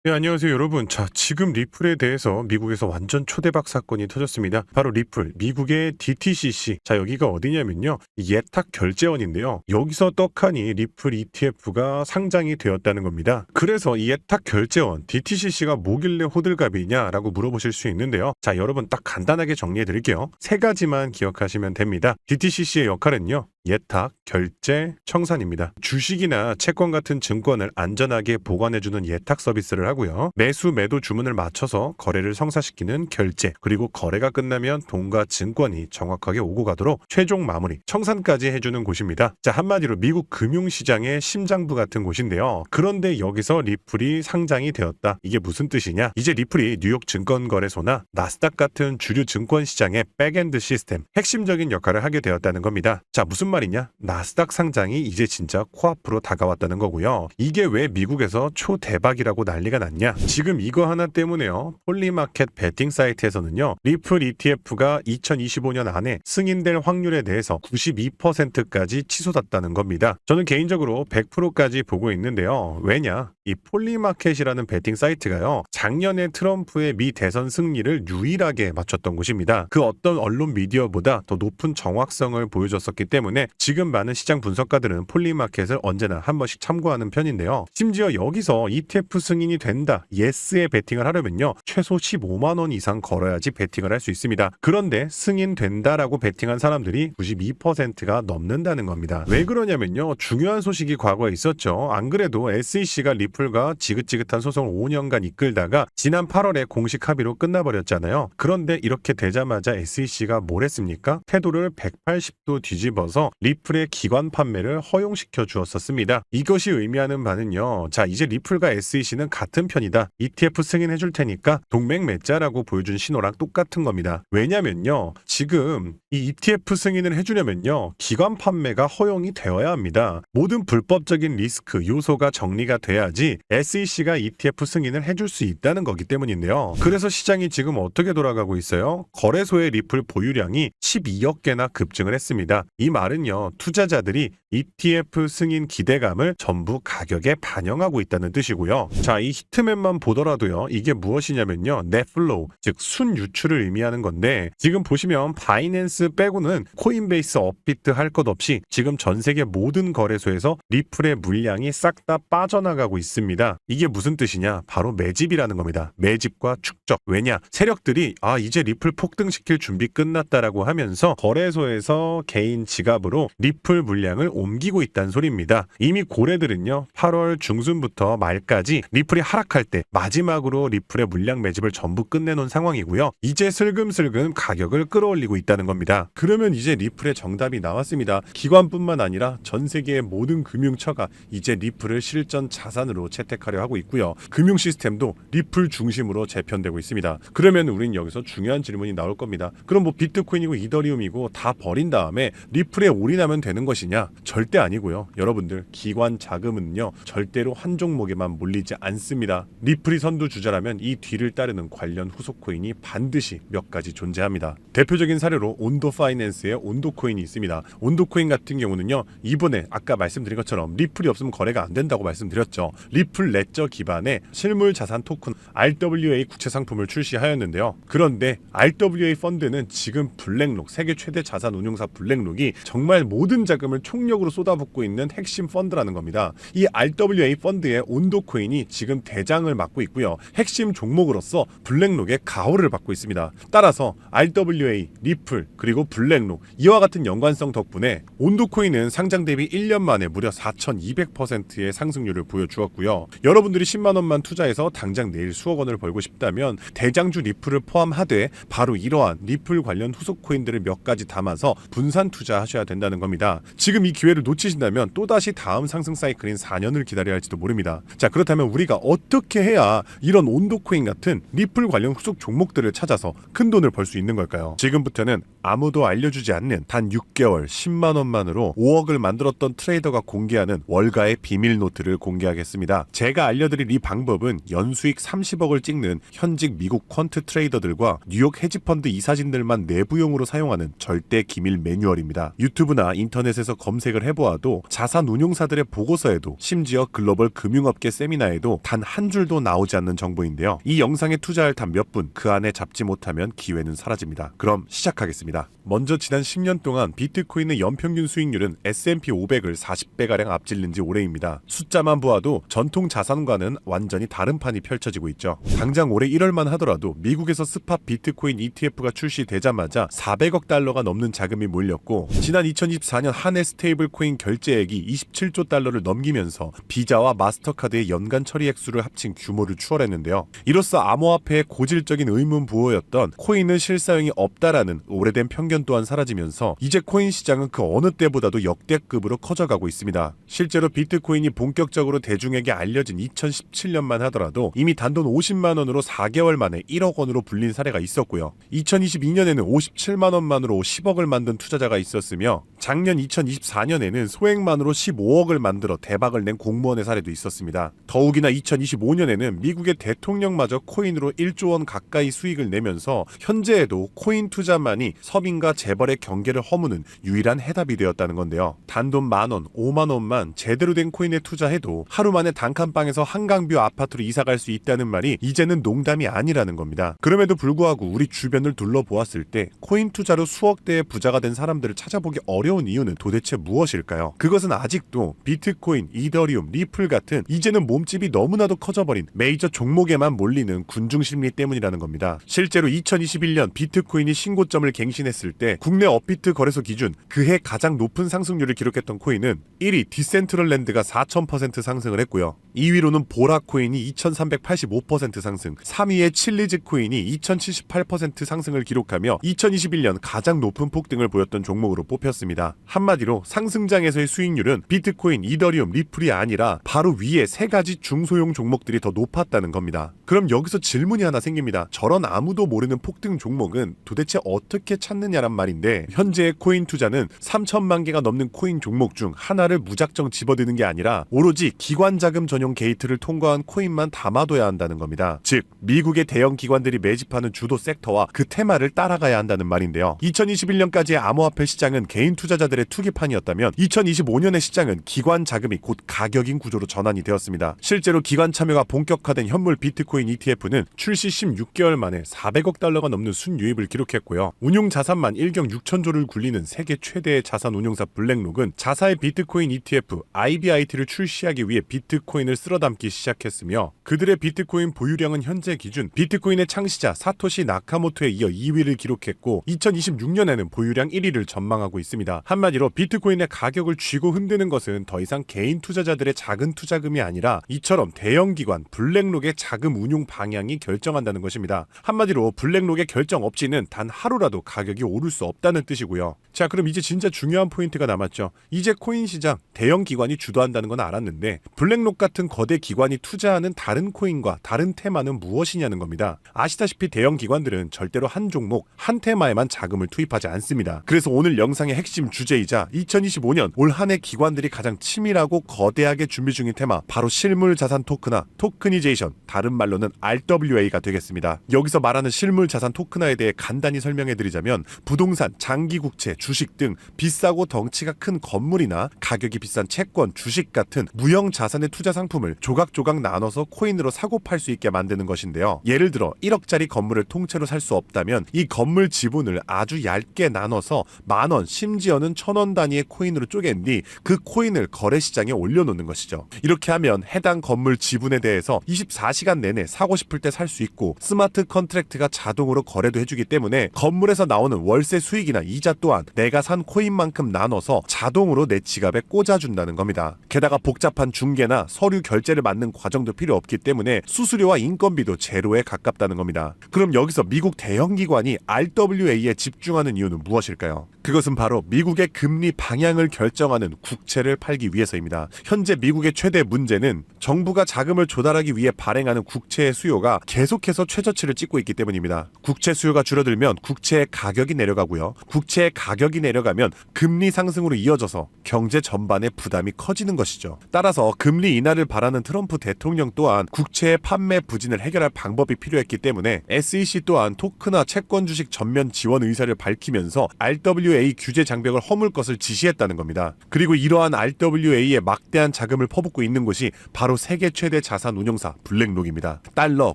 네, 안녕하세요, 여러분. 자, 지금 리플에 대해서 미국에서 완전 초대박 사건이 터졌습니다. 바로 리플, 미국의 DTCC. 자, 여기가 어디냐면요. 예탁 결제원인데요. 여기서 떡하니 리플 ETF가 상장이 되었다는 겁니다. 그래서 이 예탁 결제원, DTCC가 뭐길래 호들갑이냐라고 물어보실 수 있는데요. 자, 여러분 딱 간단하게 정리해 드릴게요. 세 가지만 기억하시면 됩니다. DTCC의 역할은요. 예탁, 결제, 청산입니다. 주식이나 채권 같은 증권을 안전하게 보관해주는 예탁 서비스를 하고요. 매수, 매도 주문을 맞춰서 거래를 성사시키는 결제, 그리고 거래가 끝나면 돈과 증권이 정확하게 오고 가도록 최종 마무리, 청산까지 해주는 곳입니다. 자, 한마디로 미국 금융시장의 심장부 같은 곳인데요. 그런데 여기서 리플이 상장이 되었다. 이게 무슨 뜻이냐? 이제 리플이 뉴욕 증권거래소나 나스닥 같은 주류 증권 시장의 백엔드 시스템, 핵심적인 역할을 하게 되었다는 겁니다. 자, 무슨 말이냐? 나스닥 상장이 이제 진짜 코앞으로 다가왔다는 거고요. 이게 왜 미국에서 초대박이라고 난리가 났냐? 지금 이거 하나 때문에요. 폴리마켓 베팅 사이트에서는요. 리플 ETF가 2025년 안에 승인될 확률에 대해서 92%까지 치솟았다는 겁니다. 저는 개인적으로 100%까지 보고 있는데요. 왜냐? 이 폴리마켓이라는 베팅 사이트가요. 작년에 트럼프의 미 대선 승리를 유일하게 맞췄던 곳입니다. 그 어떤 언론 미디어보다 더 높은 정확성을 보여줬었기 때문에 지금 많은 시장 분석가들은 폴리마켓을 언제나 한 번씩 참고하는 편인데요. 심지어 여기서 ETF 승인이 된다, 예스에 베팅을 하려면요. 최소 15만 원 이상 걸어야지 베팅을 할 수 있습니다. 그런데 승인된다라고 베팅한 사람들이 92%가 넘는다는 겁니다. 왜 그러냐면요. 중요한 소식이 과거에 있었죠. 안 그래도 SEC가 리플과 지긋지긋한 소송을 5년간 이끌다가 지난 8월에 공식 합의로 끝나버렸잖아요. 그런데 이렇게 되자마자 SEC가 뭘 했습니까? 태도를 180도 뒤집어서 리플의 기관 판매를 허용시켜 주었었습니다. 이것이 의미하는 바는요. 자, 이제 리플과 SEC는 같은 편이다. ETF 승인해 줄 테니까 동맹 맺자라고 보여준 신호랑 똑같은 겁니다. 왜냐면요. 지금 이 ETF 승인을 해주려면요. 기관 판매가 허용이 되어야 합니다. 모든 불법적인 리스크, 요소가 정리가 돼야지 SEC가 ETF 승인을 해줄 수 있다는 거기 때문인데요. 그래서 시장이 지금 어떻게 돌아가고 있어요? 거래소의 리플 보유량이 12억 개나 급증을 했습니다. 이 말은요. 투자자들이 ETF 승인 기대감을 전부 가격에 반영하고 있다는 뜻이고요. 자, 이 히트맵만 보더라도요. 이게 무엇이냐면요. 넷플로우, 즉 순유출을 의미하는 건데 지금 보시면 바이낸스 빼고는 코인베이스, 업비트 할 것 없이 지금 전 세계 모든 거래소에서 리플의 물량이 싹 다 빠져나가고 있습니다. 이게 무슨 뜻이냐? 바로 매집이라는 겁니다. 매집과 축적. 왜냐? 세력들이 이제 리플 폭등시킬 준비 끝났다라고 하면서 거래소에서 개인 지갑으로 리플 물량을 옮기고 있다는 소리입니다. 이미 고래들은요. 8월 중순부터 말까지 리플이 하락할 때 마지막으로 리플의 물량 매집을 전부 끝내놓은 상황이고요. 이제 슬금슬금 가격을 끌어올리고 있다는 겁니다. 그러면 이제 리플의 정답이 나왔습니다. 기관뿐만 아니라 전 세계의 모든 금융처가 이제 리플을 실전 자산으로 채택하려 하고 있고요. 금융 시스템도 리플 중심으로 재편되고 있습니다. 그러면 우린 여기서 중요한 질문이 나올 겁니다. 그럼 뭐 비트코인이고 이더리움이고 다 버린 다음에 리플에 올인하면 되는 것이냐? 절대 아니고요. 여러분들 기관 자금은요. 절대로 한 종목에만 몰리지 않습니다. 리플이 선두주자라면 이 뒤를 따르는 관련 후속 코인이 반드시 몇 가지 존재합니다. 대표적인 사례로 온도 파이낸스의 온도 코인이 있습니다. 온도 코인 같은 경우는요. 이번에 아까 말씀드린 것처럼 리플이 없으면 거래가 안 된다고 말씀드렸죠. 리플 레저 기반의 실물 자산 토큰 RWA 국채 상품을 출시하였는데요. 그런데 RWA 펀드는 지금 블랙록, 세계 최대 자산 운용사 블랙록이 정말 모든 자금을 총력으로 쏟아붓고 있는 핵심 펀드라는 겁니다. 이 RWA 펀드의 온도 코인이 지금 대장을 맡고 있고요. 핵심 종목으로서 블랙록의 가호를 받고 있습니다. 따라서 RWA, 리플, 그리고 블랙록 이와 같은 연관성 덕분에 온도 코인은 상장 대비 1년 만에 무려 4,200%의 상승률을 보여주었고요. 여러분들이 10만 원만 투자해서 당장 내일 수억 원을 벌고 싶다면 대장주 리플을 포함하되 바로 이러한 리플 관련 후속 코인들을 몇 가지 담아서 분산 투자하셔야 된다는 겁니다. 지금 이 기회를 놓치신다면 또다시 다음 상승 사이클인 4년을 기다려야 할지도 모릅니다. 자, 그렇다면 우리가 어떻게 해야 이런 온도 코인 같은 리플 관련 후속 종목들을 찾아서 큰 돈을 벌 수 있는 걸까요? 지금부터는 아무도 알려주지 않는 단 6개월 10만 원만으로 5억을 만들었던 트레이더가 공개하는 월가의 비밀 노트를 공개하겠습니다. 제가 알려드릴 이 방법은 연수익 30억을 찍는 현직 미국 퀀트 트레이더들과 뉴욕 헤지펀드 이사진들만 내부용으로 사용하는 절대 기밀 매뉴얼입니다. 유튜브나 인터넷에서 검색을 검색을 해보아도 자산 운용사들의 보고서에도 심지어 글로벌 금융업계 세미나에도 단 한 줄도 나오지 않는 정보인데요. 이 영상에 투자할 단 몇 분 그 안에 잡지 못하면 기회는 사라집니다. 그럼 시작하겠습니다. 먼저 지난 10년 동안 비트코인의 연평균 수익률은 S&P 500을 40배가량 앞질른 지 오래입니다. 숫자만 보아도 전통 자산과는 완전히 다른 판이 펼쳐지고 있죠. 당장 올해 1월만 하더라도 미국에서 스팟 비트코인 ETF가 출시되자마자 400억 달러가 넘는 자금이 몰렸고 지난 2024년 한 해 스테이블 코인 결제액이 27조 달러를 넘기면서 비자와 마스터카드의 연간 처리 액수를 합친 규모를 추월했는데요. 이로써 암호화폐의 고질적인 의문 부호였던 코인은 실사용이 없다라는 오래된 편견 또한 사라지면서 이제 코인 시장은 그 어느 때보다도 역대급으로 커져가고 있습니다. 실제로 비트코인이 본격적으로 대중에게 알려진 2017년만 하더라도 이미 단돈 50만 원으로 4개월 만에 1억 원으로 불린 사례가 있었고요. 2022년에는 57만 원만으로 10억을 만든 투자자가 있었으며 작년 2024년에는 소액만으로 15억을 만들어 대박을 낸 공무원의 사례도 있었습니다. 더욱이나 2025년에는 미국의 대통령마저 코인으로 1조 원 가까이 수익을 내면서 현재에도 코인 투자만이 서민과 재벌의 경계를 허무는 유일한 해답이 되었다는 건데요. 단돈 만원, 5만 원만 제대로 된 코인에 투자해도 하루 만에 단칸방에서 한강뷰 아파트로 이사갈 수 있다는 말이 이제는 농담이 아니라는 겁니다. 그럼에도 불구하고 우리 주변을 둘러보았을 때 코인 투자로 수억대의 부자가 된 사람들을 찾아보기 어려운 이유는 도대체 무엇일까요? 그것은 아직도 비트코인, 이더리움, 리플 같은 이제는 몸집이 너무나도 커져버린 메이저 종목에만 몰리는 군중심리 때문이라는 겁니다. 실제로 2021년 비트코인이 신고점을 갱신했을 때 국내 업비트 거래소 기준 그해 가장 높은 상승률을 기록했던 코인은 1위 디센트럴랜드가 4000% 상승을 했고요. 2위로는 보라코인이 2385% 상승, 3위의 칠리즈 코인이 2078% 상승을 기록하며 2021년 가장 높은 폭등을 보였던 종목으로 뽑혔습니다. 한마디로 상승장에서의 수익률은 비트코인, 이더리움, 리플이 아니라 바로 위에 세 가지 중소형 종목들이 더 높았다는 겁니다. 그럼 여기서 질문이 하나 생깁니다. 저런 아무도 모르는 폭등 종목은 도대체 어떻게 찾느냐란 말인데 현재의 코인 투자는 3천만 개가 넘는 코인 종목 중 하나를 무작정 집어드는 게 아니라 오로지 기관 자금 전용 게이트를 통과한 코인만 담아둬야 한다는 겁니다. 즉 미국의 대형 기관들이 매집하는 주도 섹터와 그 테마를 따라가야 한다는 말인데요. 2021년까지의 암호화폐 시장은 개인 투자자들의 투기판이었다면 2025년의 시장은 기관 자금이 곧 가격인 구조로 전환이 되었습니다. 실제로 기관 참여가 본격화된 현물 비트코인 ETF는 출시 16개월 만에 400억 달러가 넘는 순유입을 기록했고요. 운용 자산만 1경 6천조를 굴리는 세계 최대의 자산 운용사 블랙록은 자사의 비트코인 ETF IBIT를 출시하기 위해 비트코인을 쓸어담기 시작했으며 그들의 비트코인 보유량은 현재 기준 비트코인의 창시자 사토시 나카모토에 이어 2위를 기록했고 2026년에는 보유량 1위를 전망하고 있습니다. 한마디로 비트코인의 가격을 쥐고 흔드는 것은 더 이상 개인 투자자들의 작은 투자금이 아니라 이처럼 대형 기관 블랙록의 자금 운용 방향이 결정한다는 것입니다. 한마디로 블랙록의 결정 없이는 단 하루라도 가격이 오를 수 없다는 뜻이고요. 자, 그럼 이제 진짜 중요한 포인트가 남았죠. 이제 코인 시장 대형 기관이 주도한다는 건 알았는데 블랙록 같은 거대 기관이 투자하는 다른 코인과 다른 테마는 무엇이냐는 겁니다. 아시다시피 대형 기관들은 절대로 한 종목, 한 테마에만 자금을 투입하지 않습니다. 그래서 오늘 영상의 핵심 주제이자 2025년 올 한 해 기관들이 가장 치밀하고 거대하게 준비 중인 테마 바로 실물 자산 토큰화, 토크니제이션, 다른 말로는 RWA가 되겠습니다. 여기서 말하는 실물 자산 토큰화에 대해 간단히 설명해드리자면 부동산, 장기국채, 주식 등 비싸고 덩치가 큰 건물이나 가격이 비싼 채권, 주식 같은 무형 자산의 투자 상품을 조각조각 나눠서 코인으로 사고 팔 수 있게 만드는 것인데요. 예를 들어 1억짜리 건물을 통째로 살 수 없다면 이 건물 지분을 아주 얇게 나눠서 만원, 심지어는 1000원 단위의 코인으로 쪼갠 뒤 그 코인을 거래시장에 올려놓는 것이죠. 이렇게 하면 해당 건물 지분에 대해서 24시간 내내 사고 싶을 때 살 수 있고 스마트 컨트랙트가 자동으로 거래도 해주기 때문에 건물에서 나오는 월세 수익이나 이자 또한 내가 산 코인만큼 나눠서 자동으로 내 지갑에 꽂아준다는 겁니다. 게다가 복잡한 중개나 서류 결제를 맡는 과정도 필요 없기 때문에 수수료와 인건비도 제로에 가깝다는 겁니다. 그럼 여기서 미국 대형 기관이 RWA에 집중하는 이유는 무엇일까요? 그것은 바로 미국의 금리 방향을 결정하는 국채를 팔기 위해서입니다. 현재 미국의 최대 문제는 정부가 자금을 조달하기 위해 발행하는 국채의 수요가 계속해서 최저치를 찍고 있기 때문입니다. 국채 수요가 줄어들면 국채의 가격이 내려가고요. 국채의 가격이 내려가면 금리 상승으로 이어져서 경제 전반의 부담이 커지는 것이죠. 따라서 금리 인하를 바라는 트럼프 대통령 또한 국채의 판매 부진을 해결할 방법이 필요했기 때문에 SEC 또한 토크나 채권 주식 전면 지원 의사를 밝히면서 RWA 규제 장벽을 허물 것을 지시했다는 기록했다는 겁니다. 그리고 이러한 RWA에 막대한 자금을 퍼붓고 있는 곳이 바로 세계 최대 자산 운용사 블랙록입니다. 달러,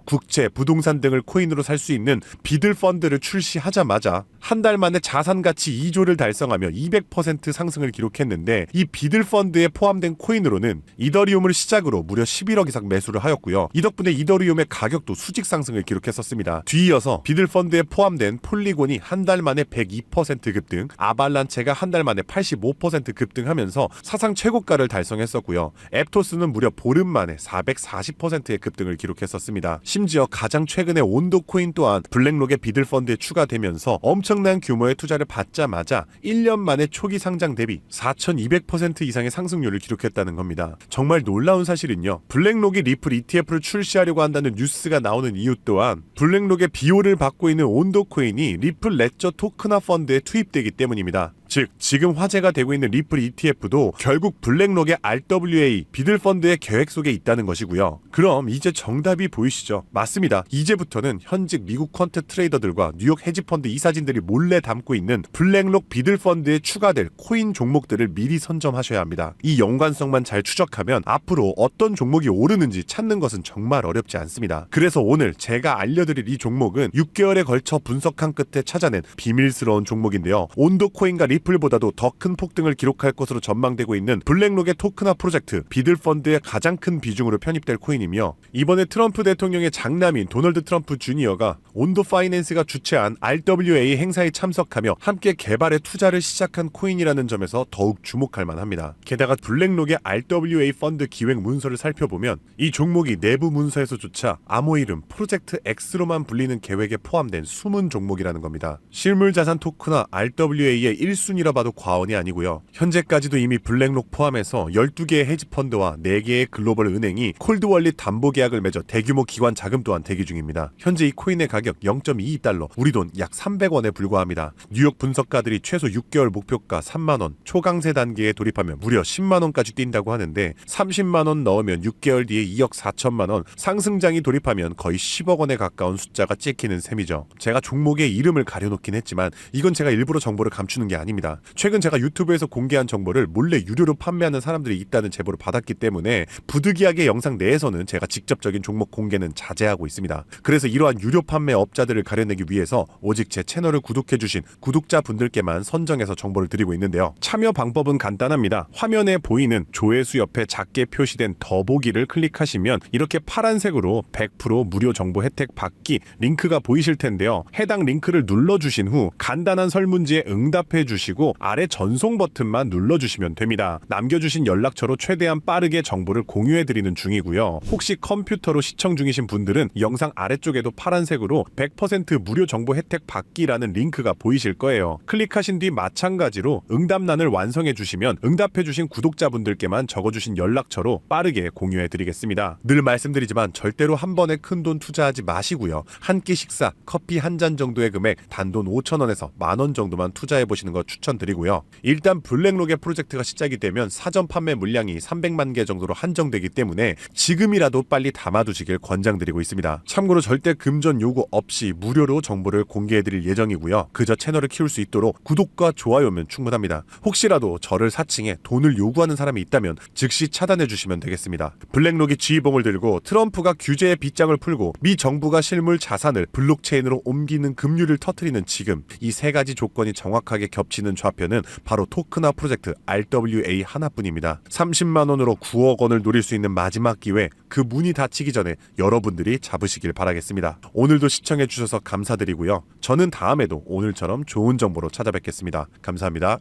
국채, 부동산 등을 코인으로 살 수 있는 비들 펀드를 출시하자마자 한 달 만에 자산 가치 2조를 달성하며 200% 상승을 기록했는데, 이 비들 펀드에 포함된 코인으로는 이더리움을 시작으로 무려 11억 이상 매수를 하였고요. 이 덕분에 이더리움의 가격도 수직 상승을 기록했었습니다. 뒤이어서 비들 펀드에 포함된 폴리곤이 한 달 만에 102% 급등, 아발란체가 한 달 만에 85% 급등하면서 사상 최고가를 달성했었고요. 앱토스는 무려 보름 만에 440%의 급등을 기록했었습니다. 심지어 가장 최근에 온도 코인 또한 블랙록의 비들 펀드에 추가되면서 엄청난 규모의 투자를 받자마자 1년 만에 초기 상장 대비 4200% 이상의 상승률을 기록했다는 겁니다. 정말 놀라운 사실은요, 블랙록이 리플 ETF를 출시하려고 한다는 뉴스가 나오는 이유 또한 블랙록의 비호를 받고 있는 온도 코인이 리플 레저 토크나 펀드에 투입되기 때문입니다. 즉, 지금 화제가 되고 있는 리플 ETF도 결국 블랙록의 RWA 비들 펀드의 계획 속에 있다는 것이고요. 그럼 이제 정답이 보이시죠? 맞습니다. 이제부터는 현직 미국 퀀트 트레이더들과 뉴욕 헤지펀드 이사진들이 몰래 담고 있는 블랙록 비들 펀드에 추가될 코인 종목들을 미리 선점하셔야 합니다. 이 연관성만 잘 추적하면 앞으로 어떤 종목이 오르는지 찾는 것은 정말 어렵지 않습니다. 그래서 오늘 제가 알려드릴 이 종목은 6개월에 걸쳐 분석한 끝에 찾아낸 비밀스러운 종목인데요. 온도 코인과 리플보다도 더 큰 폭등을 기록할 것으로 전망되고 있는 블랙록의 토크나 프로젝트 비들 펀드의 가장 큰 비중으로 편입될 코인이며, 이번에 트럼프 대통령의 장남인 도널드 트럼프 주니어가 온도 파이낸스가 주최한 RWA 행사에 참석하며 함께 개발에 투자를 시작한 코인이라는 점에서 더욱 주목할 만합니다. 게다가 블랙록의 RWA 펀드 기획 문서를 살펴보면 이 종목이 내부 문서에서조차 암호 이름 프로젝트 X로만 불리는 계획에 포함된 숨은 종목이라는 겁니다. 실물자산 토크나 RWA의 1순위라 봐도 과언이 아니고요. 현재까지도 이미 블랙록 포함해서 12개의 헤지펀드와 4개의 글로벌 은행이 콜드월릿 담보 계약을 맺어 대규모 기관 자금 또한 대기 중입니다. 현재 이 코인의 가격 0.22달러, 우리 돈 약 300원에 불과합니다. 뉴욕 분석가들이 최소 6개월 목표가 3만원, 초강세 단계에 돌입하면 무려 10만원까지 뛴다고 하는데 30만원 넣으면 6개월 뒤에 2억 4천만원, 상승장이 돌입하면 거의 10억원에 가까운 숫자가 찍히는 셈이죠. 제가 종목의 이름을 가려놓긴 했지만 이건 제가 일부러 정보를 감추는 게 아닙니다. 최근 제가 유튜브에서 공개한 정보를 몰래 유료로 판매하는 사람들이 있다는 제보를 받았기 때문에 부득이하게 영상 내에서는 제가 직접적인 종목 공개는 자제하고 있습니다. 그래서 이러한 유료 판매 업자들을 가려내기 위해서 오직 제 채널을 구독해주신 구독자분들께만 선정해서 정보를 드리고 있는데요. 참여 방법은 간단합니다. 화면에 보이는 조회수 옆에 작게 표시된 더보기를 클릭하시면 이렇게 파란색으로 100% 무료 정보 혜택 받기 링크가 보이실 텐데요. 해당 링크를 눌러주신 후 간단한 설문지에 응답해 주시고 아래 전송 버튼만 눌러주시면 됩니다. 남겨주신 연락처로 최대한 빠르게 정보를 공유해드리는 중이고요. 혹시 컴퓨터로 시청 중이신 분들은 영상 아래쪽에도 파란색으로 100% 무료 정보 혜택 받기라는 링크가 보이실 거예요. 클릭하신 뒤 마찬가지로 응답란을 완성해 주시면 응답해 주신 구독자분들께만 적어주신 연락처로 빠르게 공유해 드리겠습니다. 늘 말씀드리지만 절대로 한 번에 큰돈 투자하지 마시고요. 한 끼 식사, 커피 한 잔 정도의 금액 단돈 5,000원에서 만원 정도만 투자해 보시는 거 추천드리고요. 일단 블랙록의 프로젝트가 시작이 되면 사전 판매 물량이 300만 개 정도로 한정되기 때문에 지금이라도 빨리 담아두시길 권장드리고 있습니다. 참고로 절대 금전 요구 없이 무료로 정보를 공개해드릴 예정이고요. 그저 채널을 키울 수 있도록 구독과 좋아요면 충분합니다. 혹시라도 저를 사칭해 돈을 요구하는 사람이 있다면 즉시 차단해주시면 되겠습니다. 블랙록이 지휘봉을 들고 트럼프가 규제의 빗장을 풀고 미 정부가 실물 자산을 블록체인으로 옮기는 급류를 터뜨리는 지금, 이 세 가지 조건이 정확하게 겹치는 좌표는 바로 토크나 프로젝트 RWA 하나뿐입니다. 30만원으로 9억 원을 노릴 수 있는 마지막 기회, 그 문이 닫히기 전에 여러분들이 잡으시길 바라겠습니다. 오늘도 시청해주셔서 감사드리고요. 저는 다음에도 오늘처럼 좋은 정보로 찾아뵙겠습니다. 감사합니다.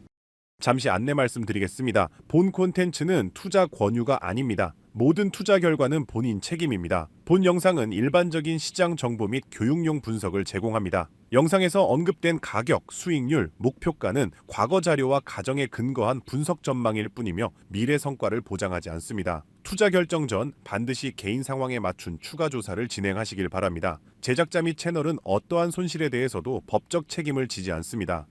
잠시 안내 말씀드리겠습니다. 본 콘텐츠는 투자 권유가 아닙니다. 모든 투자 결과는 본인 책임입니다. 본 영상은 일반적인 시장 정보 및 교육용 분석을 제공합니다. 영상에서 언급된 가격, 수익률, 목표가는 과거 자료와 가정에 근거한 분석 전망일 뿐이며 미래 성과를 보장하지 않습니다. 투자 결정 전 반드시 개인 상황에 맞춘 추가 조사를 진행하시길 바랍니다. 제작자 및 채널은 어떠한 손실에 대해서도 법적 책임을 지지 않습니다.